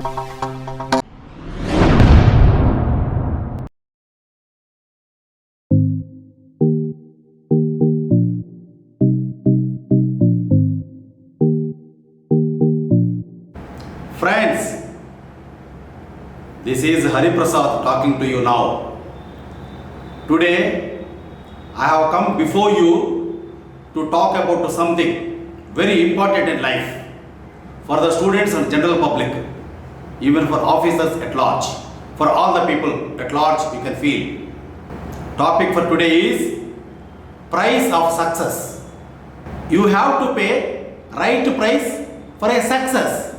Friends, this is Hari Prasad talking to you now. Today, I have come before you to talk about something very important in life for the students and general public, even for officers at large, for all the people at large you can feel. Topic for today is price of success. You have to pay right price for a success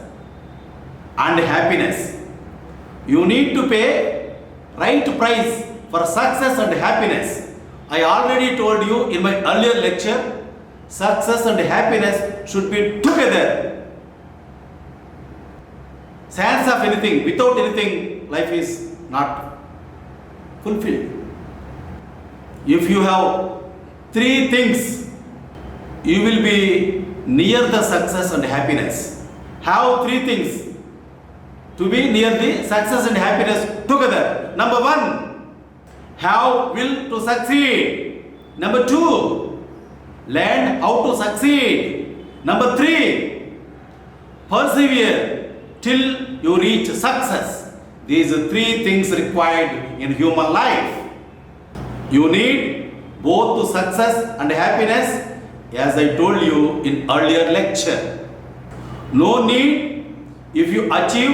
and happiness. You need to pay right price for success and happiness. I already told you in my earlier lecture, success and happiness should be together. Sense of anything, without anything, life is not fulfilled. If you have three things, you will be near the success and happiness. Have three things to be near the success and happiness together. Number one, have will to succeed. Number two, learn how to succeed. Number three, persevere till you reach success. These are three things required in human life. You need both to success and happiness, as I told you in earlier lecture. No need if you achieve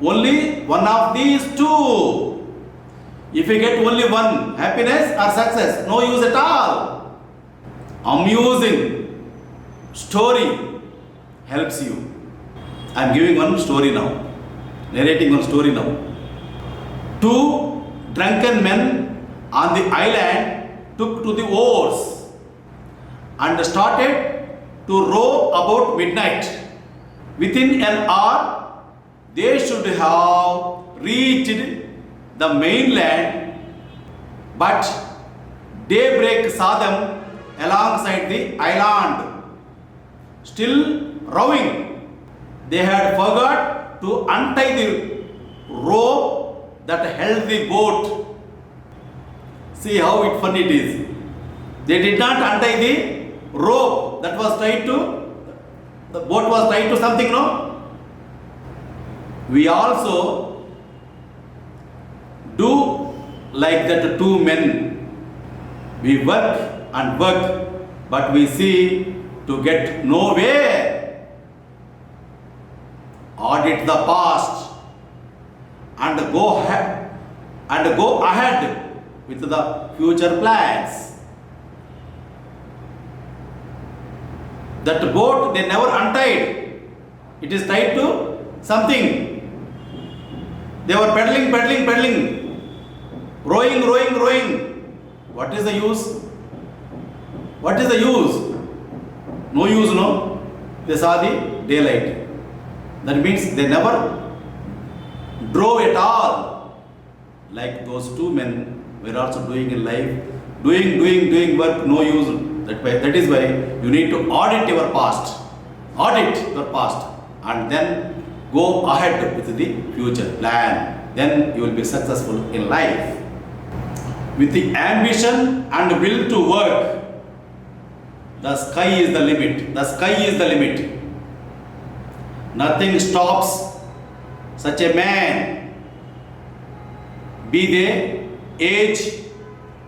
only one of these two. If you get only one, happiness or success, no use at all. Amusing story helps you. I am giving one story now, narrating one story now. Two drunken men on the island took to the oars and started to row about midnight. Within an hour, they should have reached the mainland, but daybreak saw them alongside the island, still rowing. They had forgot to untie the rope that held the boat. See how funny it is. They did not untie the rope that was tied to, the boat was tied to something, no? We also do like that two men. We work and work, but we see to get nowhere. Audit the past and go ahead with the future plans. That boat they never untied. It is tied to something. They were paddling, rowing. What is the use? What is the use? No use, no? They saw the daylight. That means they never drove at all. Like those two men were also doing in life. Doing work, no use. That is why you need to audit your past. Audit your past and then go ahead with the future plan. Then you will be successful in life. With the ambition and will to work, the sky is the limit. The sky is the limit. Nothing stops such a man, be they age,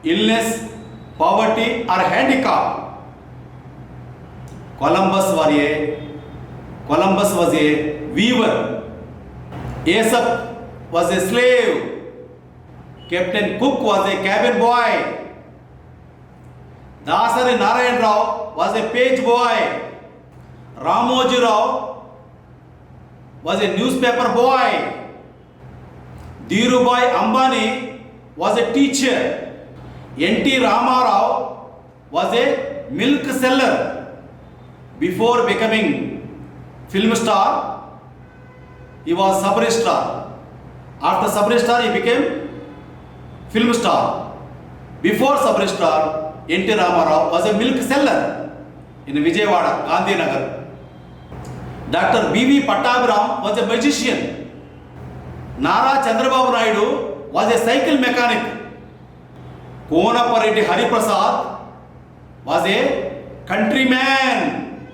illness, poverty or handicap. Columbus was a weaver. Aesop was a slave. Captain Cook was a cabin boy. Dasari Narayan Rao was a page boy. Ramoji Rao was a newspaper boy. Dhirubhai Ambani was a teacher. N.T. Ramarao was a milk seller. Before becoming film star, he was sub-star. After sub-star, he became film star. Before sub-star, N.T. Ramarao was a milk seller in Vijayawada, Gandhinagar. Dr. B.V. Pattabhiram was a magician. Nara Chandrababu Naidu was a cycle mechanic. Konapareddy Hari Prasad was a countryman.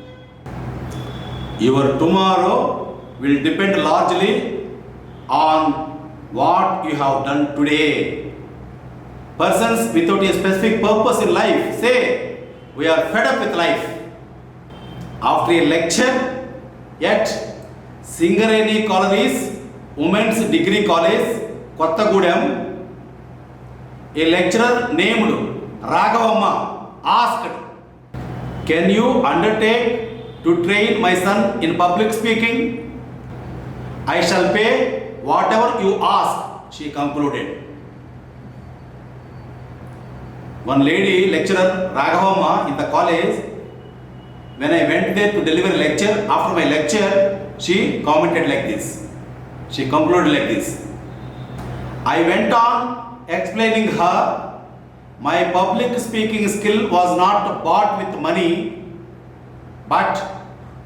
Your tomorrow will depend largely on what you have done today. Persons without a specific purpose in life say, we are fed up with life. After a lecture at Singareni College, Women's Degree College, Kottagudem, a lecturer named Raghavamma asked, can you undertake to train my son in public speaking? I shall pay whatever you ask, she concluded. One lady lecturer, Raghavamma, in the college, when I went there to deliver a lecture, after my lecture, she commented like this. She concluded like this. I went on explaining her, my public speaking skill was not bought with money, but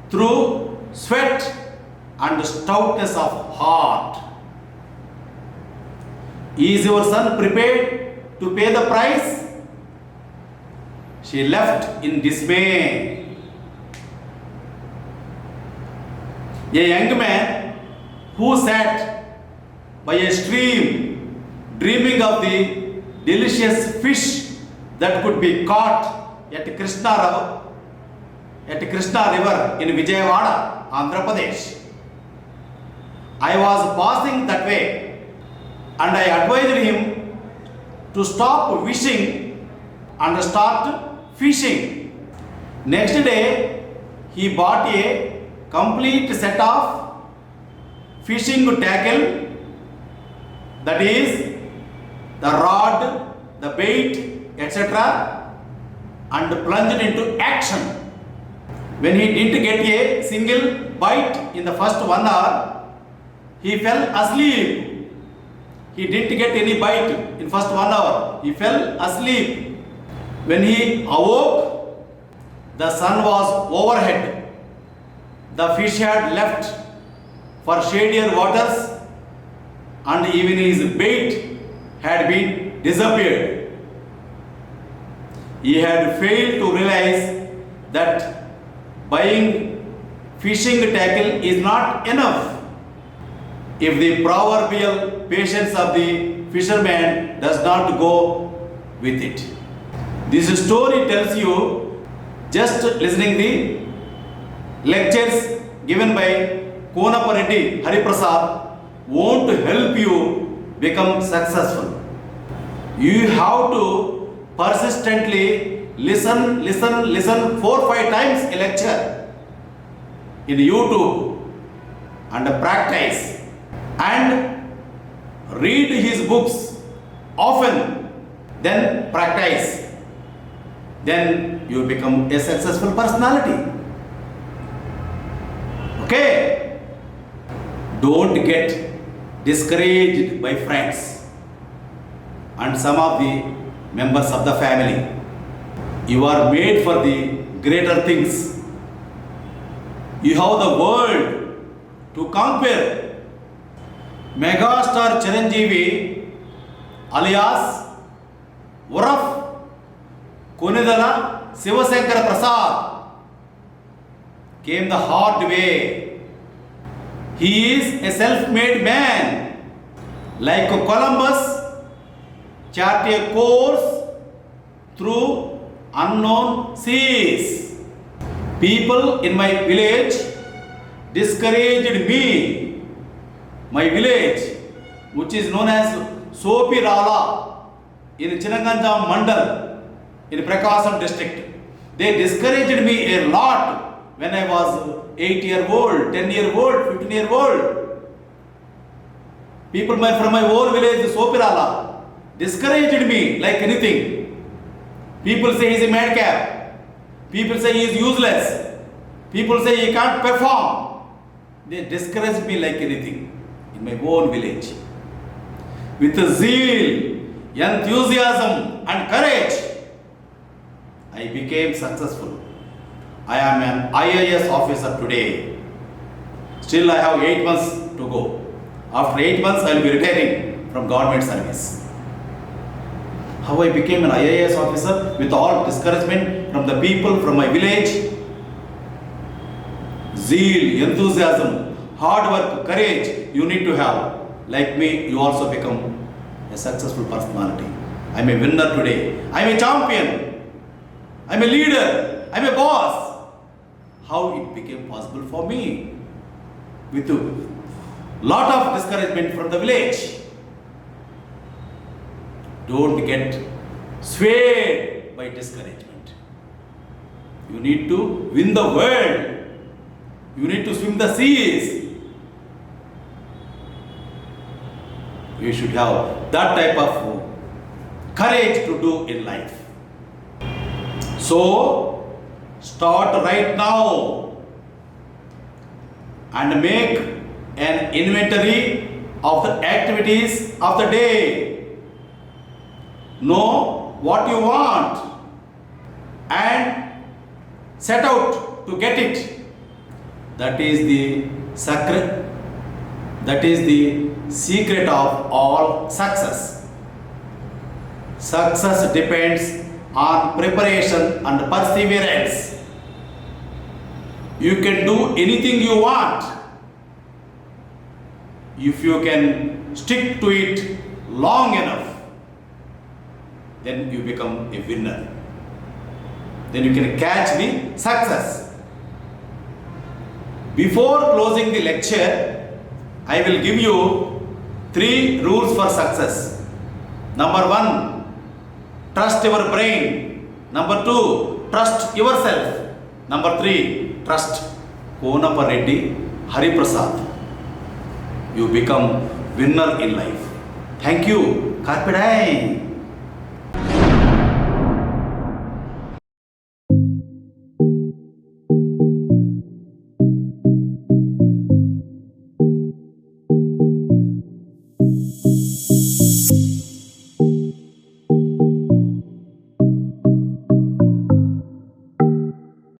through sweat and stoutness of heart. Is your son prepared to pay the price? She left in dismay. A young man who sat by a stream dreaming of the delicious fish that could be caught at Krishna River in Vijayawada, Andhra Pradesh. I was passing that way and I advised him to stop wishing and start fishing. Next day, he bought a complete set of fishing tackle, that is the rod, the bait, etc., and plunged into action. When he didn't get a single bite in the first 1 hour, he fell asleep. He didn't get any bite in first 1 hour. He fell asleep. When he awoke, the sun was overhead. The fish had left for shadier waters and even his bait had been disappeared. He had failed to realize that buying fishing tackle is not enough if the proverbial patience of the fisherman does not go with it. This story tells you, just listening the lectures given by Konapareddy Hari Prasad won't help you become successful. You have to persistently listen 4-5 times a lecture in YouTube and practice, and read his books often, then practice. Then you become a successful personality. Okay? Don't get discouraged by friends and some of the members of the family. You are made for the greater things. You have the world to conquer. Megastar Chiranjeevi alias Uraf Konidala Sivasankara Prasad came the hard way. He is a self-made man. Like Columbus, charted a course through unknown seas. People in my village discouraged me. My village, which is known as Sopirala in Chinnaganjam Mandal in Prakasam district, they discouraged me a lot when I was 8-year-old, 10-year-old, 15-year-old. People from my own village, Sopirala, discouraged me like anything. People say he is a madcap. People say he is useless. People say he can't perform. They discouraged me like anything in my own village. With zeal, enthusiasm and courage, I became successful. I am an IAS officer today. Still I have 8 months to go. After 8 months, I will be retiring from government service. How I became an IAS officer with all discouragement from the people from my village. Zeal, enthusiasm, hard work, courage you need to have. Like me, you also become a successful personality. I am a winner today. I am a champion. I am a leader. I am a boss. How it became possible for me? With a lot of discouragement from the village. Don't get swayed by discouragement. You need to win the world. You need to swim the seas. You should have that type of courage to do in life. So, start right now and make an inventory of the activities of the day. Know what you want and set out to get it. That is the secret. That is the secret of all success. Success depends on preparation and perseverance. You can do anything you want if you can stick to it long enough. Then you become a winner. Then you can catch the success. Before closing the lecture, I will give you 3 rules for success. Number 1, trust your brain. Number 2, trust yourself. Number 3, trust Konapa Reddy Hari Prasad. You become winner in life. Thank you. Carpe diem.